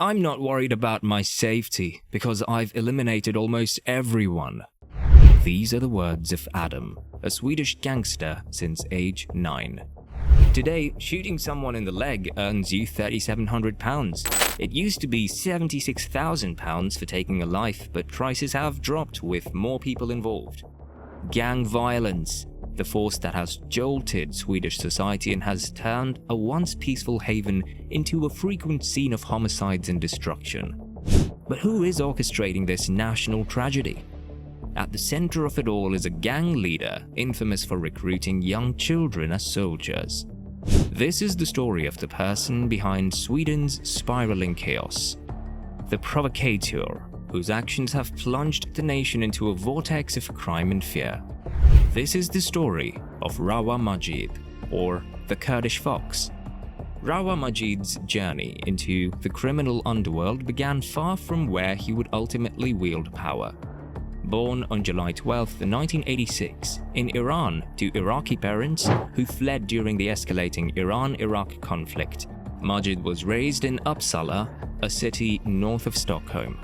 I'm not worried about my safety because I've eliminated almost everyone. These are the words of Adam, a Swedish gangster since age 9. Today, shooting someone in the leg earns you £3,700. It used to be £76,000 for taking a life, but prices have dropped with more people involved. Gang violence, the force that has jolted Swedish society and has turned a once peaceful haven into a frequent scene of homicides and destruction. But who is orchestrating this national tragedy? At the center of it all is a gang leader infamous for recruiting young children as soldiers. This is the story of the person behind Sweden's spiraling chaos, the Provocateur, whose actions have plunged the nation into a vortex of crime and fear. This is the story of Rawa Majid, or the Kurdish Fox. Rawa Majid's journey into the criminal underworld began far from where he would ultimately wield power. Born on July 12, 1986, in Iran to Iraqi parents who fled during the escalating Iran-Iraq conflict, Majid was raised in Uppsala, a city north of Stockholm.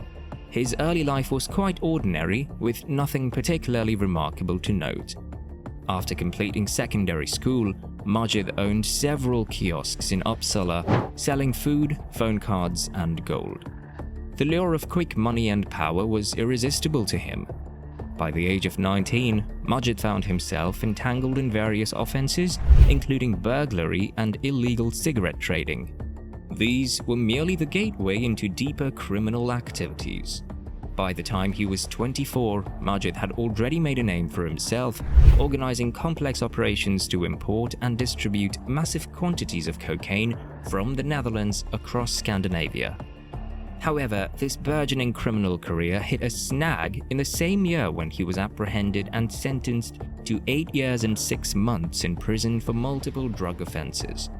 His early life was quite ordinary, with nothing particularly remarkable to note. After completing secondary school, Majid owned several kiosks in Uppsala, selling food, phone cards, and gold. The lure of quick money and power was irresistible to him. By the age of 19, Majid found himself entangled in various offenses, including burglary and illegal cigarette trading. These were merely the gateway into deeper criminal activities. By the time he was 24, Majid had already made a name for himself, organizing complex operations to import and distribute massive quantities of cocaine from the Netherlands across Scandinavia. However, this burgeoning criminal career hit a snag in the same year when he was apprehended and sentenced to 8 years and 6 months in prison for multiple drug offenses.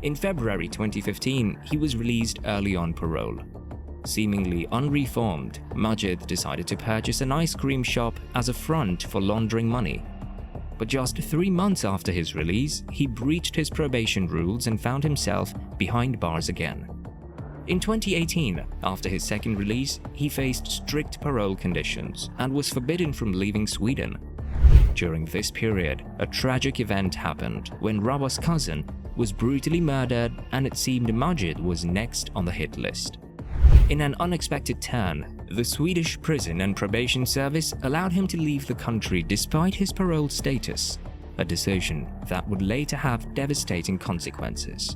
In February 2015, he was released early on parole. Seemingly unreformed, Majid decided to purchase an ice cream shop as a front for laundering money. But just 3 months after his release, he breached his probation rules and found himself behind bars again. In 2018, after his second release, he faced strict parole conditions and was forbidden from leaving Sweden. During this period, a tragic event happened when Rawa's cousin was brutally murdered, and it seemed Majid was next on the hit list. In an unexpected turn, the Swedish Prison and Probation Service allowed him to leave the country despite his parole status, a decision that would later have devastating consequences.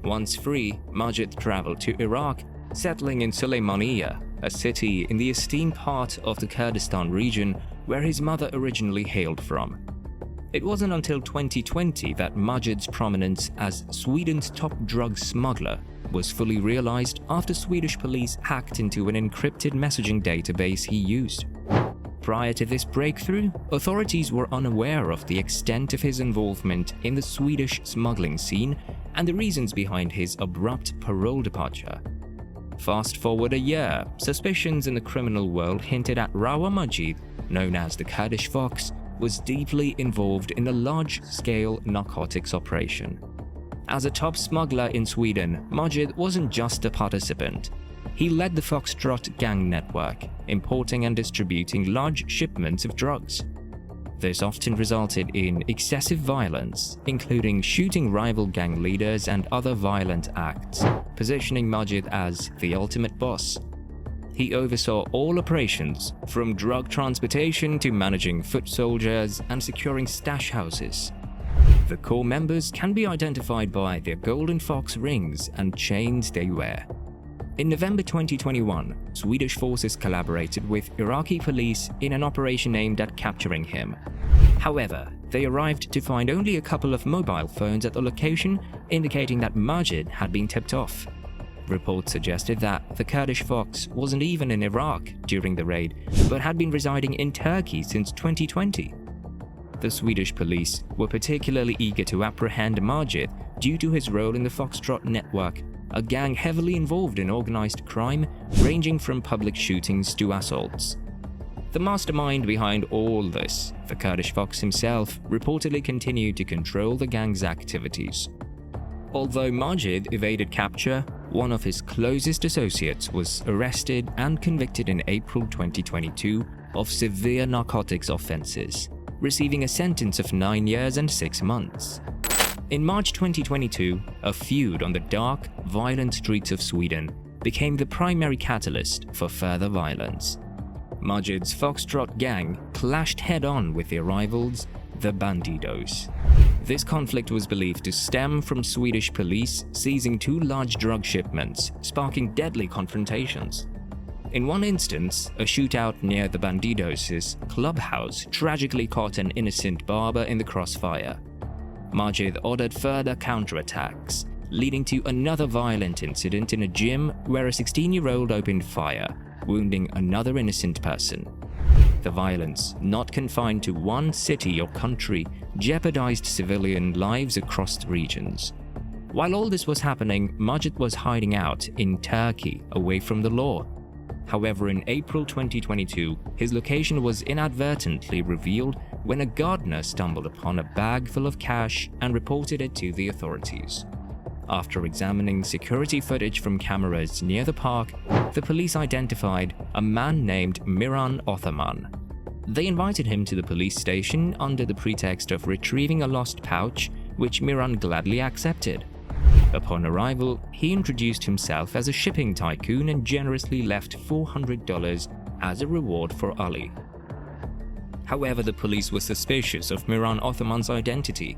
Once free, Majid traveled to Iraq, settling in Sulaymaniyah, a city in the esteemed heart of the Kurdistan region where his mother originally hailed from. It wasn't until 2020 that Majid's prominence as Sweden's top drug smuggler was fully realized after Swedish police hacked into an encrypted messaging database he used. Prior to this breakthrough, authorities were unaware of the extent of his involvement in the Swedish smuggling scene and the reasons behind his abrupt parole departure. Fast forward a year, suspicions in the criminal world hinted at Rawa Majid, known as the Kurdish Fox, was deeply involved in a large-scale narcotics operation. As a top smuggler in Sweden, Majid wasn't just a participant. He led the Foxtrot gang network, importing and distributing large shipments of drugs. This often resulted in excessive violence, including shooting rival gang leaders and other violent acts, positioning Majid as the ultimate boss. He oversaw all operations, from drug transportation to managing foot soldiers and securing stash houses. The core members can be identified by their golden fox rings and chains they wear. In November 2021, Swedish forces collaborated with Iraqi police in an operation aimed at capturing him. However, they arrived to find only a couple of mobile phones at the location, indicating that Majid had been tipped off. Reports suggested that the Kurdish Fox wasn't even in Iraq during the raid, but had been residing in Turkey since 2020. The Swedish police were particularly eager to apprehend Majid due to his role in the Foxtrot network, a gang heavily involved in organized crime, ranging from public shootings to assaults. The mastermind behind all this, the Kurdish Fox himself, reportedly continued to control the gang's activities. Although Majid evaded capture, one of his closest associates was arrested and convicted in April 2022 of severe narcotics offenses, receiving a sentence of 9 years and 6 months. In March 2022, a feud on the dark, violent streets of Sweden became the primary catalyst for further violence. Majid's Foxtrot gang clashed head-on with their rivals, the Bandidos. This conflict was believed to stem from Swedish police seizing 2 large drug shipments, sparking deadly confrontations. In one instance, a shootout near the Bandidos' clubhouse tragically caught an innocent barber in the crossfire. Majid ordered further counterattacks, leading to another violent incident in a gym where a 16-year-old opened fire, wounding another innocent person. The violence, not confined to one city or country, jeopardized civilian lives across the regions. While all this was happening, Majid was hiding out in Turkey, away from the law. However, in April 2022, his location was inadvertently revealed when a gardener stumbled upon a bag full of cash and reported it to the authorities. After examining security footage from cameras near the park, the police identified a man named Miran Othaman. They invited him to the police station under the pretext of retrieving a lost pouch, which Miran gladly accepted. Upon arrival, he introduced himself as a shipping tycoon and generously left $400 as a reward for Ali. However, the police were suspicious of Miran Othaman's identity.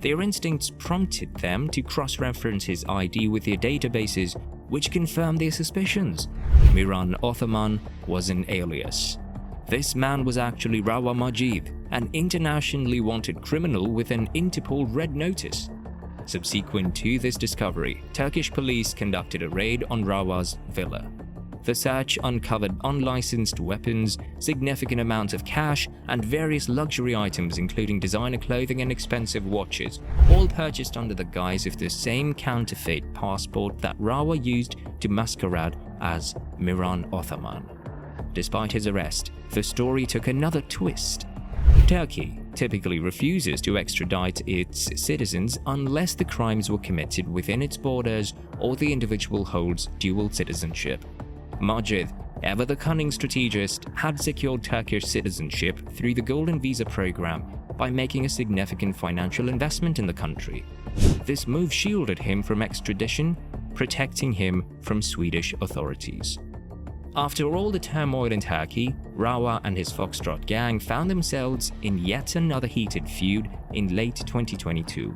Their instincts prompted them to cross-reference his ID with their databases, which confirmed their suspicions. Miran Othaman was an alias. This man was actually Rawa Majid, an internationally wanted criminal with an Interpol red notice. Subsequent to this discovery, Turkish police conducted a raid on Rawa's villa. The search uncovered unlicensed weapons, significant amounts of cash, and various luxury items including designer clothing and expensive watches, all purchased under the guise of the same counterfeit passport that Rawa used to masquerade as Miran Othaman. Despite his arrest, the story took another twist. Turkey typically refuses to extradite its citizens unless the crimes were committed within its borders or the individual holds dual citizenship. Majid, ever the cunning strategist, had secured Turkish citizenship through the Golden Visa program by making a significant financial investment in the country. This move shielded him from extradition, protecting him from Swedish authorities. After all the turmoil in Turkey, Rawa and his Foxtrot gang found themselves in yet another heated feud in late 2022.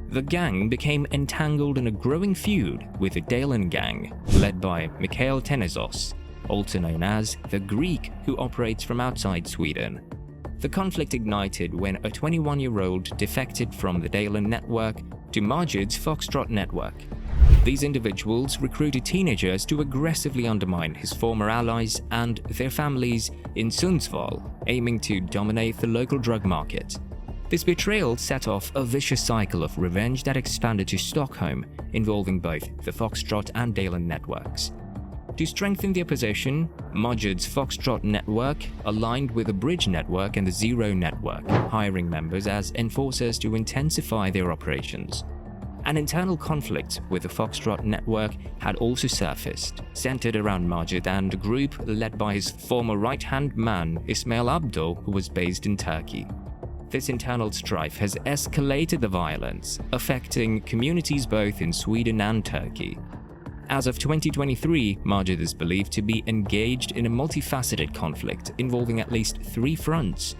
The gang became entangled in a growing feud with the Dalen gang, led by Mikhail Tenezos, also known as the Greek who operates from outside Sweden. The conflict ignited when a 21-year-old defected from the Dalen network to Majid's Foxtrot network. These individuals recruited teenagers to aggressively undermine his former allies and their families in Sundsvall, aiming to dominate the local drug market. This betrayal set off a vicious cycle of revenge that expanded to Stockholm, involving both the Foxtrot and Dalen networks. To strengthen their position, Majid's Foxtrot network aligned with the Bridge network and the Zero network, hiring members as enforcers to intensify their operations. An internal conflict with the Foxtrot network had also surfaced, centered around Majid and a group led by his former right-hand man Ismail Abdo, who was based in Turkey. This internal strife has escalated the violence, affecting communities both in Sweden and Turkey. As of 2023, Majid is believed to be engaged in a multifaceted conflict involving at least 3 fronts.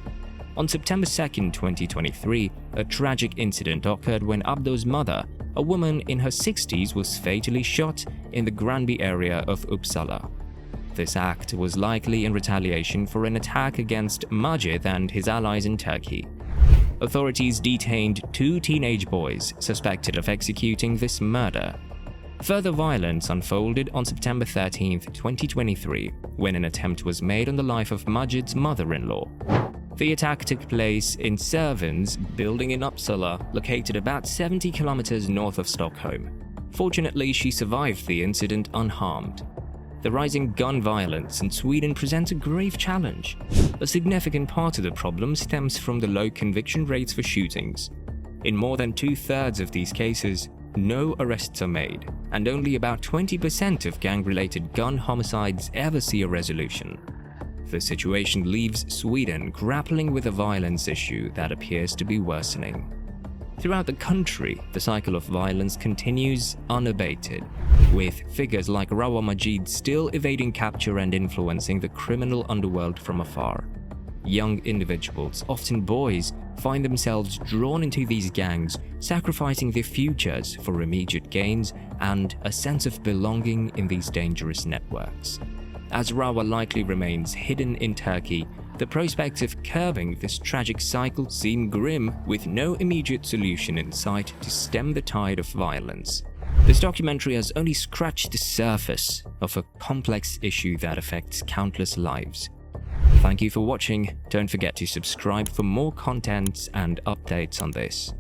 On September 2, 2023, a tragic incident occurred when Abdo's mother, a woman in her 60s, was fatally shot in the Granby area of Uppsala. This act was likely in retaliation for an attack against Majid and his allies in Turkey. Authorities detained 2 teenage boys suspected of executing this murder. Further violence unfolded on September 13, 2023, when an attempt was made on the life of Majid's mother-in-law. The attack took place in Servens building in Uppsala, located about 70 kilometers north of Stockholm. Fortunately, she survived the incident unharmed. The rising gun violence in Sweden presents a grave challenge. A significant part of the problem stems from the low conviction rates for shootings. In more than 2/3 of these cases, no arrests are made, and only about 20% of gang-related gun homicides ever see a resolution. The situation leaves Sweden grappling with a violence issue that appears to be worsening. Throughout the country, the cycle of violence continues unabated, with figures like Rawa Majid still evading capture and influencing the criminal underworld from afar. Young individuals, often boys, find themselves drawn into these gangs, sacrificing their futures for immediate gains and a sense of belonging in these dangerous networks. As Rawa likely remains hidden in Turkey, the prospects of curbing this tragic cycle seem grim, with no immediate solution in sight to stem the tide of violence. This documentary has only scratched the surface of a complex issue that affects countless lives. Thank you for watching. Don't forget to subscribe for more content and updates on this.